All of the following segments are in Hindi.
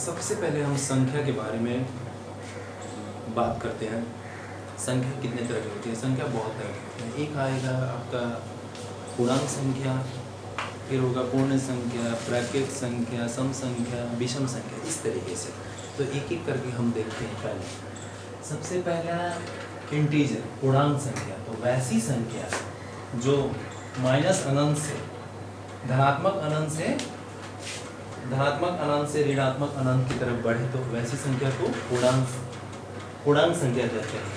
सबसे पहले हम संख्या के बारे में बात करते हैं। संख्या कितने तरह की होती है? संख्या बहुत तरह की होती है। एक आएगा आपका पूर्णांक संख्या, फिर होगा पूर्ण संख्या, प्राकृत संख्या, सम संख्या, विषम संख्या, इस तरीके से। तो एक एक करके हम देखते हैं। पहले सबसे पहला इंटीजर पूर्णांक संख्या। तो वैसी संख्या जो माइनस अनंत से धनात्मक अनंत से ऋणात्मक अनंत की तरफ बढ़े तो वैसी संख्या को पूर्णांक संख्या कहते हैं।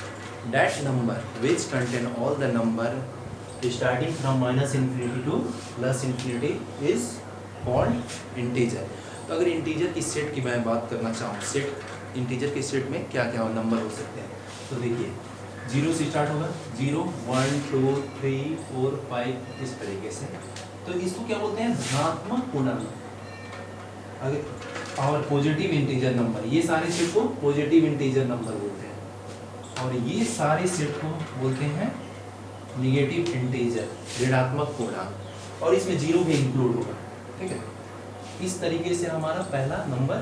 That number which contain all the number starting from minus infinity to plus infinity is called integer। तो अगर इंटीजर की सेट की मैं बात करना चाहूँ, इंटीजर के सेट में क्या क्या नंबर हो सकते हैं? तो देखिए 0 से स्टार्ट होगा, 0 1 2 3 4 5 इस तरीके से। तो इसको क्या बोलते हैं? धनात्मक पूर्णांक। अगर और पॉजिटिव इंटीजर नंबर, ये सारे सेट को पॉजिटिव इंटीजर नंबर बोलते हैं। और ये सारे सेट को बोलते हैं निगेटिव इंटीजर, ऋणात्मक पूर्णांक। और इसमें 0 भी इंक्लूड होगा। ठीक है, इस तरीके से हमारा पहला नंबर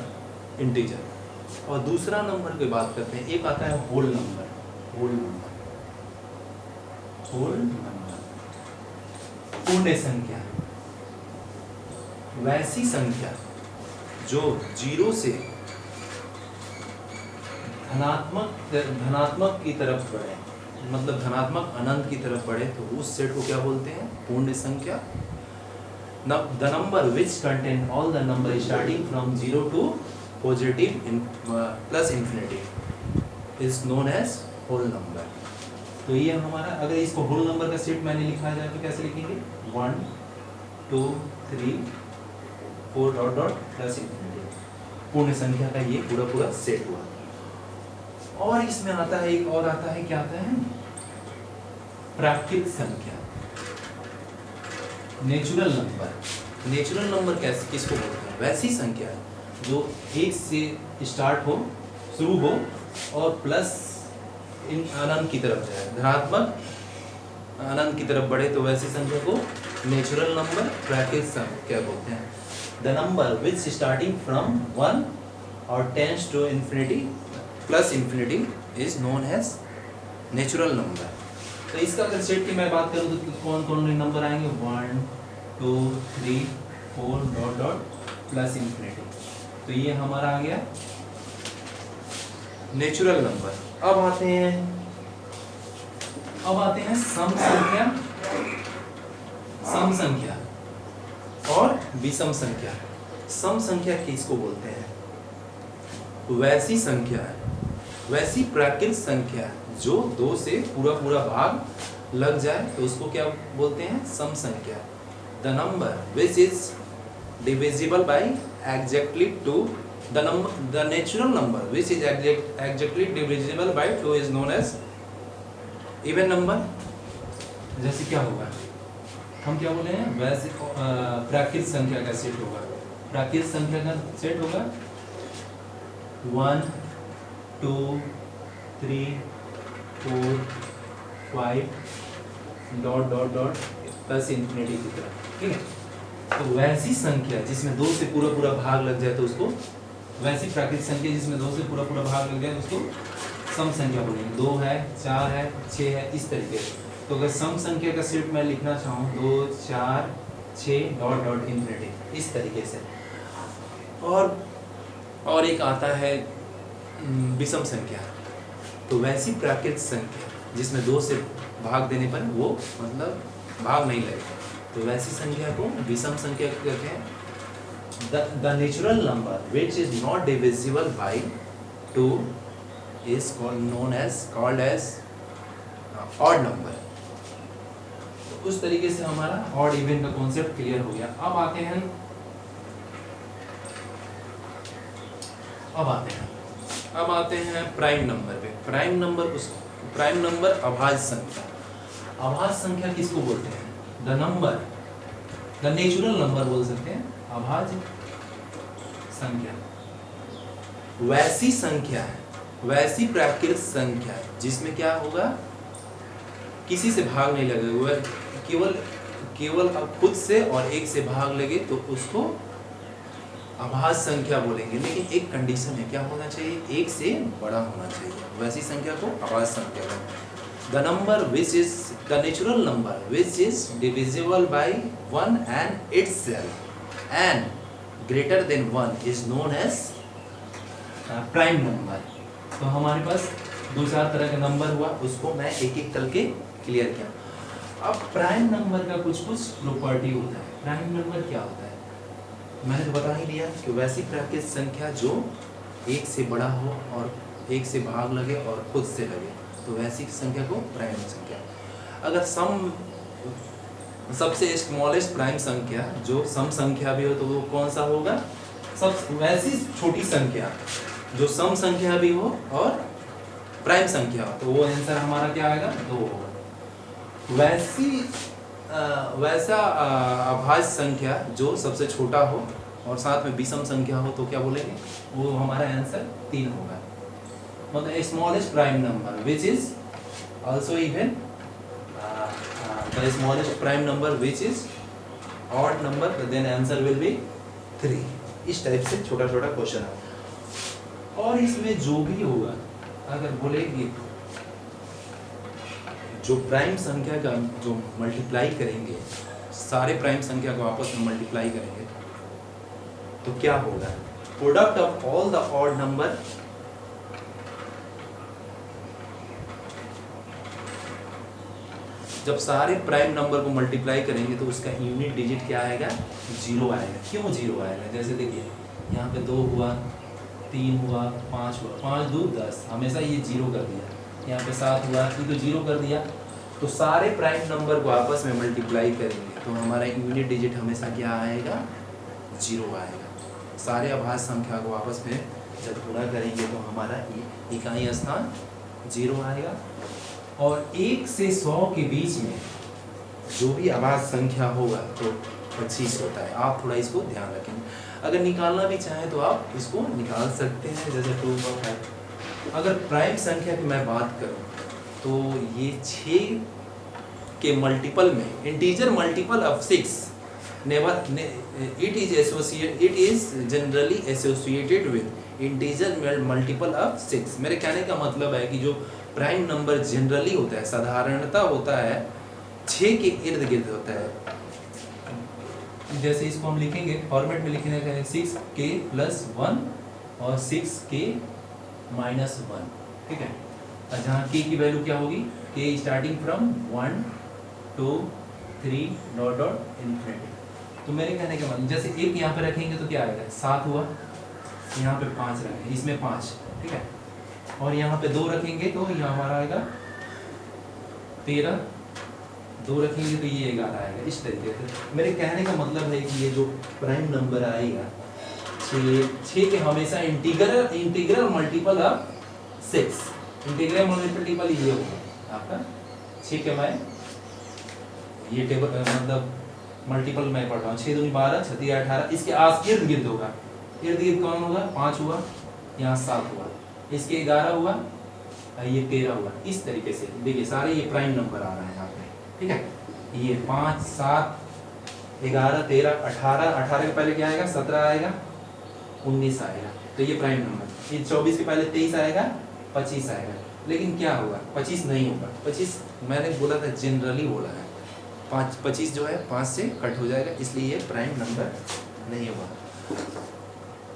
इंटीजर। और दूसरा नंबर की बात करते हैं। एक आता है होल नंबर। पूर्ण संख्या, वैसी संख्या जो 0 से धनात्मक की तरफ बढ़े, मतलब धनात्मक अनंत की तरफ बढ़े, तो उस सेट को क्या बोलते हैं? पूर्ण संख्या। The number which contain all the number starting from 0 to positive plus infinity is known as whole number। तो ये हमारा, अगर इसको होल नंबर का सेट मैंने लिखा जाए तो कैसे लिखेंगे? 1 2 3 4 डॉट डॉट प्लस इन्फिनिटी। पूर्ण संख्या का ये पूरा सेट हुआ। और इसमें आता है एक और आता है, क्या आता है? प्राकृत संख्या, नेचुरल नंबर। नेचुरल नंबर कैसे, किसको बोलते हैं? वैसी संख्या जो 1 से स्टार्ट हो, शुरू हो और प्लस अनंत की तरफ जाए, धनात्मक अनंत की तरफ बढ़े, तो वैसी संख्या को नेचुरल नंबर, प्राकृत संख्या बोलते हैं। The number which starting from 1 और tends to infinity plus infinity is known as natural number. तो इसका अगर सेट की मैं बात करूँ तो कौन कौन नंबर आएंगे? 1 2 3 4 डॉट डॉट प्लस इन्फिनिटी। तो ये हमारा आ गया नेचुरल नंबर। अब आते हैं सम संख्या और विषम संख्या। सम संख्या किसको बोलते हैं? वैसी संख्या है, वैसी प्राकृत संख्या जो 2 से पूरा भाग लग जाए तो उसको क्या बोलते हैं? सम संख्या। The number which is divisible by exactly 2, the natural number which is exactly divisible by 2 is known as even number। जैसे क्या होगा, हम क्या बोले हैं? वैसे प्राकृत संख्या का सेट होगा। प्राकृत संख्या का सेट होगा 1 2 3 4 5 dot dot dot plus infinity की तरह। ठीक है, तो वैसी संख्या जिसमें 2 से पूरा भाग लग जाए तो उसको, वैसी प्राकृतिक संख्या जिसमें 2 से पूरा भाग लग जाए उसको सम संख्या बोलेंगे। 2 है, 4 है, 6 है, इस तरीके से। तो अगर सम संख्या का सेट मैं लिखना चाहूँ 2 4 6 डॉट डॉट इन्फिनिटी, इस तरीके से। और एक आता है विषम संख्या। तो वैसी प्राकृतिक संख्या जिसमें 2 से भाग देने पर वो मतलब भाग नहीं लगेगा, तो वैसी संख्या को विषम संख्या कहते हैं। The natural number which is not divisible by 2 is called as odd number। तो उस तरीके से हमारा odd even का कॉन्सेप्ट क्लियर हो गया। अब आते हैं प्राइम नंबर पे। प्राइम नंबर अभाज्य संख्या। अभाज्य संख्या किसको बोलते हैं? द नेचुरल नंबर बोल सकते हैं, अभाज्य संख्या। वैसी संख्या है, वैसी प्राकृत संख्या है जिसमें क्या होगा? किसी से भाग नहीं लगेगा, केवल अब खुद से और एक से भाग लगे तो उसको अभाज्य संख्या बोलेंगे, लेकिन एक कंडीशन है, क्या होना चाहिए, एक से बड़ा होना चाहिए, वैसी संख्या को अभाज्य संख्या कहते हैं। The number which is the natural number which is divisible by 1 and itself and greater than 1 is known as prime number। तो हमारे पास दो चार तरह का नंबर हुआ, उसको मैं एक एक करके क्लियर किया। अब प्राइम नंबर का कुछ कुछ प्रॉपर्टी होता है। प्राइम नंबर क्या होता है, मैंने तो बता ही दिया कि वैसी प्राकृतिक संख्या जो एक से बड़ा हो और एक से भाग लगे और खुद से लगे, तो वैसी संख्या को प्राइम संख्या। अगर सबसे स्मॉलेस्ट प्राइम संख्या जो सम संख्या भी हो तो वो कौन सा होगा, सब वैसी छोटी संख्या जो सम संख्या भी हो और प्राइम संख्या हो, तो वो आंसर हमारा क्या आएगा, 2 होगा। वैसा अभाज्य संख्या जो सबसे छोटा हो और साथ में विषम संख्या हो तो क्या बोलेंगे, वो हमारा आंसर 3 होगा। मतलब smallest prime number which is also even the smallest prime number which is odd number, then answer will be 3। इस टाइप से छोटा छोटा क्वेश्चन है। और इसमें जो भी होगा, अगर बोलेंगे जो प्राइम संख्या का जो मल्टीप्लाई करेंगे, सारे प्राइम संख्या को आपस में मल्टीप्लाई करेंगे तो क्या होगा, product of all the odd number जब सारे प्राइम नंबर को मल्टीप्लाई करेंगे तो उसका यूनिट डिजिट क्या आएगा, 0 आएगा। क्यों 0 आएगा, जैसे देखिए यहाँ पे 2 हुआ, 3 हुआ, 5 हुआ, 5 2 10, हमेशा ये 0 कर दिया। यहाँ पे 7 हुआ, ये तो 0 कर दिया। तो सारे प्राइम नंबर को आपस में मल्टीप्लाई करेंगे तो हमारा यूनिट डिजिट हमेशा क्या आएगा, 0 आएगा। सारे अभाज्य संख्या को आपस में जब गुणा करेंगे तो हमारा इकाई स्थान 0 आएगा। और 1 से 100 के बीच में जो भी अभाज्य संख्या होगा तो 25 होता है। आप थोड़ा इसको ध्यान रखें, अगर निकालना भी चाहें तो आप इसको निकाल सकते हैं, जैसे 2 अगर प्राइम संख्या की मैं बात करूं तो ये 6 के मल्टीपल में, integer multiple of 6 it is generally associated with integer multiple of 6। मेरे कहने का मतलब है कि जो प्राइम नंबर जनरली होता है, साधारणता होता है, 6 के इर्द गिर्द होता है। जैसे इसको हम लिखेंगे फॉर्मेट में, लिखेंगे 6k + 1 और 6k - 1, ठीक है। और जहाँ k की वैल्यू क्या होगी, k starting from 1 2 3 dot dot infinity. तो मेरे कहने का मतलब, जैसे 1 यहाँ पे रखेंगे तो क्या आएगा, 7 हुआ, यहाँ पे 5 रखेंगे, इसमें 5, ठीक है। और यहाँ पे 2 रखेंगे तो यहाँ हमारा आएगा 13, 2 रखेंगे तो ये 11 आएगा। इस तरीके से मेरे कहने का मतलब है कि ये जो प्राइम नंबर आएगा 6 के हमेशा integral multiple of 6, integral multiple ये होगा आपका 6 के। मैं ये टेबल मतलब मल्टीपल मैं पढ़ रहा हूँ, 6 दूनी 12, 6 3 18, इसके आस इर्द गिर्द होगा। इर्द गिर्द कौन होगा, 5 हुआ, यहाँ 7 हुआ, इसके 11 हुआ, ये 13 हुआ। इस तरीके से देखिए सारे ये प्राइम नंबर आ रहा है यहाँ पे, ठीक है। ये 5 7 11 13 18, 18 के पहले क्या आएगा, 17 आएगा, 19 आएगा, तो ये प्राइम नंबर। ये 24 के पहले 23 आएगा, 25 आएगा। लेकिन क्या होगा, 25 नहीं होगा। 25 मैंने बोला था जनरली बोला है, 25 जो है 5 से कट हो जाएगा, इसलिए ये प्राइम नंबर नहीं होगा।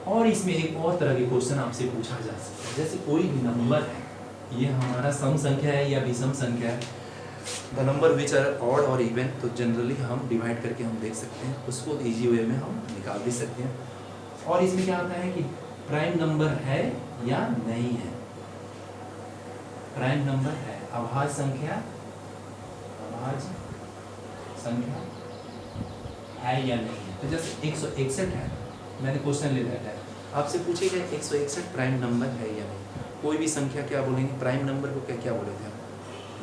और इसमें एक और तरह के क्वेश्चन आपसे पूछा जा सकता है, जैसे कोई भी नंबर है, ये हमारा सम संख्या है या विषम संख्या है, the number which are odd और इवन, तो जनरली हम डिवाइड करके हम देख सकते हैं, उसको इजी वे में हम निकाल भी सकते हैं। और इसमें क्या होता है कि प्राइम नंबर है या नहीं है, प्राइम नंबर है, अभाज्य संख्या है या नहीं है। तो जैसे 161 है, मैंने क्वेश्चन ले लिया है, आपसे पूछेगा 161 प्राइम नंबर है या नहीं, कोई भी संख्या क्या बोलेंगे, प्राइम नंबर को क्या बोले थे हम,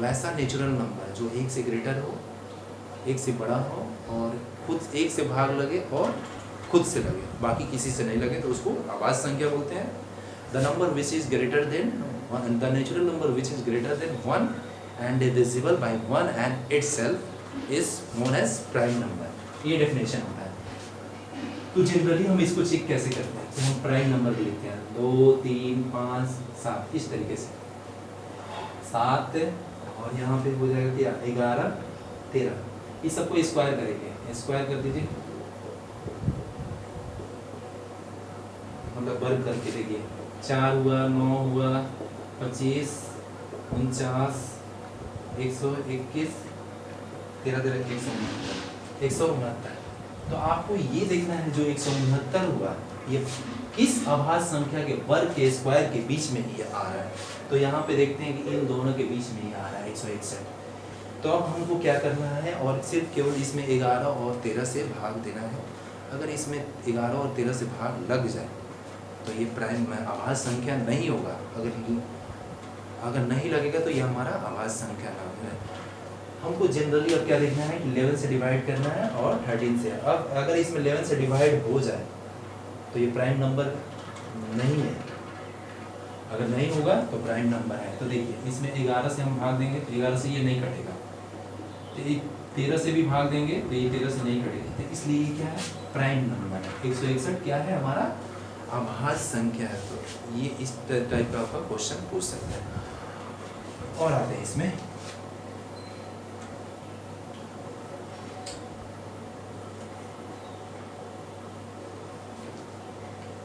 वैसा नेचुरल नंबर जो 1 से ग्रेटर हो, 1 से बड़ा हो और खुद 1 से भाग लगे और खुद से लगे, बाकी किसी से नहीं लगे, तो उसको अभाज्य संख्या बोलते हैं। The number which is greater than the natural number which is greater than 1 and divisible by 1 and itself is known as prime number. ये डेफिनेशन होता है। तो जनरली हम इसको चेक कैसे करते हैं, तो हम प्राइम नंबर लिखते हैं 2 3 5 7 इस तरीके से 7 और यहाँ पे हो जाएगा क्या 11 13, इस सबको स्क्वायर करेंगे, स्क्वायर कर दीजिए मतलब वर्ग करके देखिए 4 हुआ 9 हुआ 25 49 121 13 169। तो आपको ये देखना है जो 169 हुआ ये किस अभाज्य संख्या के वर्ग के स्क्वायर के बीच में ये आ रहा है। तो यहाँ पे देखते हैं कि इन दोनों के बीच में ही आ रहा है 161। तो अब हमको क्या करना है और सिर्फ केवल इसमें 11 और 13 से भाग देना है। अगर इसमें 11 और 13 से भाग लग जाए तो ये प्राइम अभाज्य संख्या नहीं होगा। अगर नहीं लगेगा तो ये हमारा अभाज्य संख्या ना है। हमको जनरली अब क्या देखना है 11 से डिवाइड करना है और 13 से। अब अगर इसमें 11 से डिवाइड हो जाए तो ये प्राइम नंबर नहीं है, अगर नहीं होगा तो प्राइम नंबर है। तो देखिए इसमें 11 से हम भाग देंगे तो 11 से ये नहीं कटेगा, तो 13 से भी भाग देंगे तो ये 13 से नहीं कटेगा, तो इसलिए ये क्या है प्राइम नंबर है। 161 क्या है हमारा अभाज्य संख्या है। तो ये इस टाइप का आपका क्वेश्चन पूछ सकते हैं। और आते हैं इसमें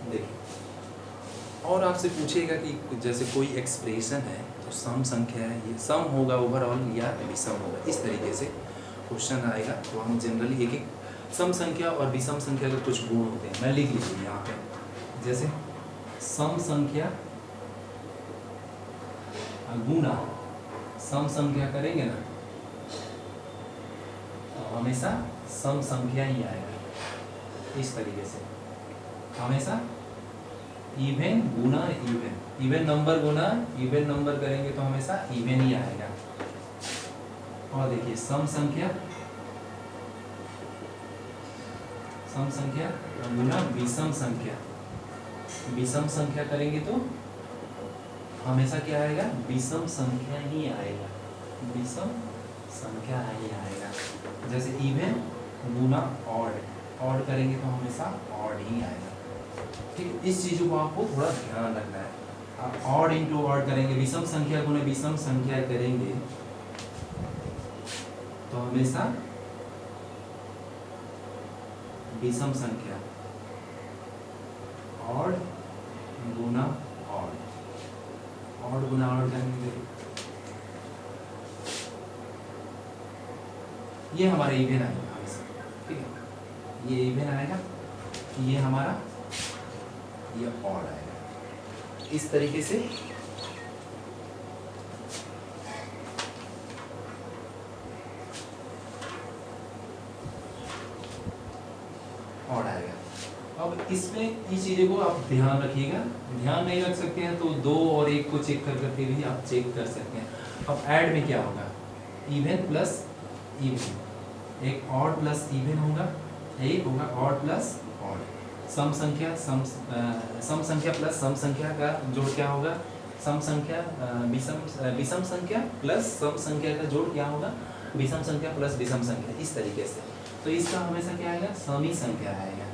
देखिए, और आपसे पूछेगा कि जैसे कोई एक्सप्रेशन है तो सम संख्या है, ये सम होगा ओवरऑल या विषम होगा, इस तरीके से क्वेश्चन आएगा। तो हम जनरली एक एक सम संख्या और विषम संख्या के कुछ गुण होते हैं, मैं लिख लीजिए यहाँ पे। जैसे सम संख्या गुणा सम संख्या करेंगे ना तो हमेशा सम संख्या ही आएगा। इस तरीके से हमेशा इवन गुना इवन, इवन नंबर गुना इवन नंबर करेंगे तो हमेशा इवन ही आएगा। और देखिए सम संख्या गुना विषम संख्या, विषम संख्या करेंगे तो हमेशा क्या आएगा विषम संख्या ही आएगा, विषम संख्या ही आएगा। जैसे इवन गुना ऑड, ऑड करेंगे तो हमेशा ऑड ही आएगा। ठीक, इस चीज़ों को आपको थोड़ा ध्यान रखना है। आप ऑड इंटू ऑड करेंगे, विषम संख्या गुना विषम संख्या करेंगे तो हमेशा विषम संख्या, ऑड गुना ऑड, ऑड गुना ऑड करेंगे ये हमारा इवन आएगा हमेशा। ठीक है, ये इवन आएगा, ये हमारा ये ऑड आएगा। इस तरीके से ऑड आएगा। अब इसमें इस चीज़ों को आप ध्यान रखिएगा, ध्यान नहीं रख सकते हैं तो 2 और 1 को चेक कर करके भी आप चेक कर सकते हैं। अब ऐड में क्या होगा इवन प्लस इवन, एक ऑड प्लस इवन होगा, एक होगा ऑड प्लस ऑड। सम संख्या सम संख्या प्लस सम संख्या का जोड़ क्या होगा, सम संख्या विषम संख्या प्लस सम संख्या का जोड़ क्या होगा विषम संख्या प्लस विषम संख्या, इस तरीके से। तो इसका हमेशा क्या आएगा समी संख्या आएगा।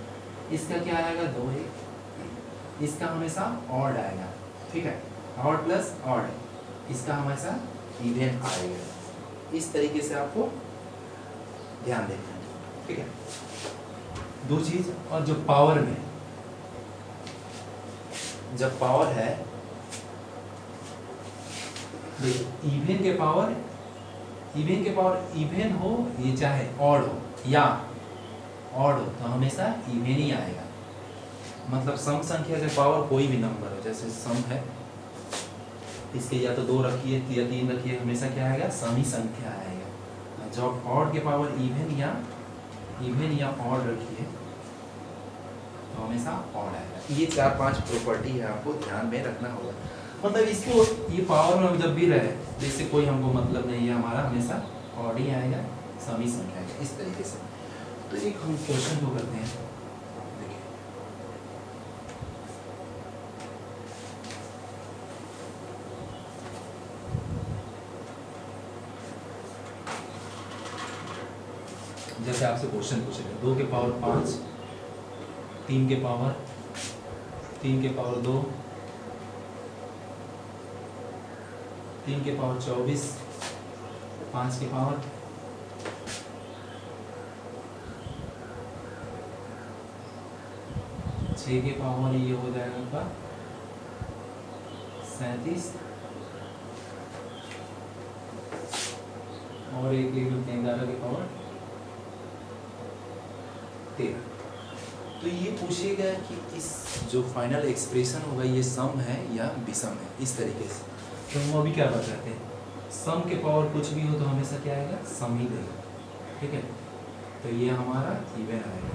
इसका क्या आएगा 2 1, इसका हमेशा ऑड आएगा। ठीक है, ऑड प्लस ऑड, इसका हमेशा इवन आएगा। इस तरीके से आपको ध्यान देना है। ठीक है, दो चीज। और जो पावर में, जब पावर है इवन के पावर, इवन के पावर इवन हो ये चाहे ऑड हो या ऑड हो तो हमेशा इवन ही आएगा। मतलब सम संख्या के पावर कोई भी नंबर हो, जैसे सम है इसके या तो 2 रखिए या 3 रखिए, हमेशा क्या आएगा समी संख्या आएगा। जब ऑड के पावर इवन या ऑड रखिए तो हमेशा ऑड आएगा। ये 4-5 प्रॉपर्टी है, आपको ध्यान में रखना होगा। मतलब इसको ये पावर में जब भी रहे जिससे कोई हमको मतलब नहीं है, हमारा हमेशा ऑड ही आएगा, समी संख्या आएगा, इस तरीके से। तो एक हम क्वेश्चन को करते हैं। देखिए जैसे आपसे क्वेश्चन पूछेगा 2 के पावर 5 3 के पावर 2, 3 के पावर 24, 5 के पावर 6 के पावर ये हो जाएगा आपका 37 और एक 11 के पावर 13। तो ये पूछेगा कि इस जो फाइनल एक्सप्रेशन होगा ये सम है या विषम है, इस तरीके से। तो हम अभी क्या बताते हैं, सम के पावर कुछ भी हो तो हमेशा क्या आएगा, सम ही देगा, ठीक है। तो ये हमारा इवन आएगा।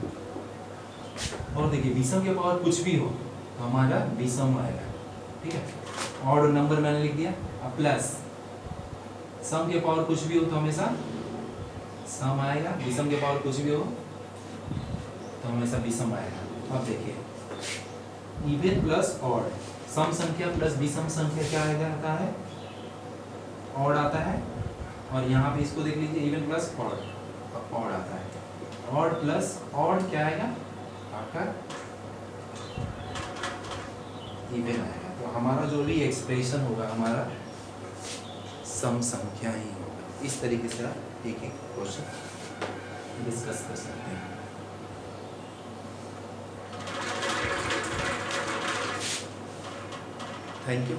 और देखिए विषम के पावर कुछ भी हो तो हमारा विषम आएगा, ठीक है। और नंबर मैंने लिख दिया, अब प्लस सम के पावर कुछ भी हो तो हमेशा सम आएगा, विषम के पावर कुछ भी हो तो हमेशा विषम आएगा। अब देखिए इवन प्लस ऑड, सम संख्या प्लस विषम संख्या क्या आएगा, आता है ऑड आता है। और यहाँ पे इसको देख लीजिए, इवन प्लस ऑड, ऑड आता है। ऑड प्लस ऑड क्या आएगा आपका इवन आएगा। तो हमारा जो भी एक्सप्रेशन होगा हमारा सम संख्या ही होगा। इस तरीके से आप एक एक क्वेश्चन डिस्कस कर सकते हैं। Thank you.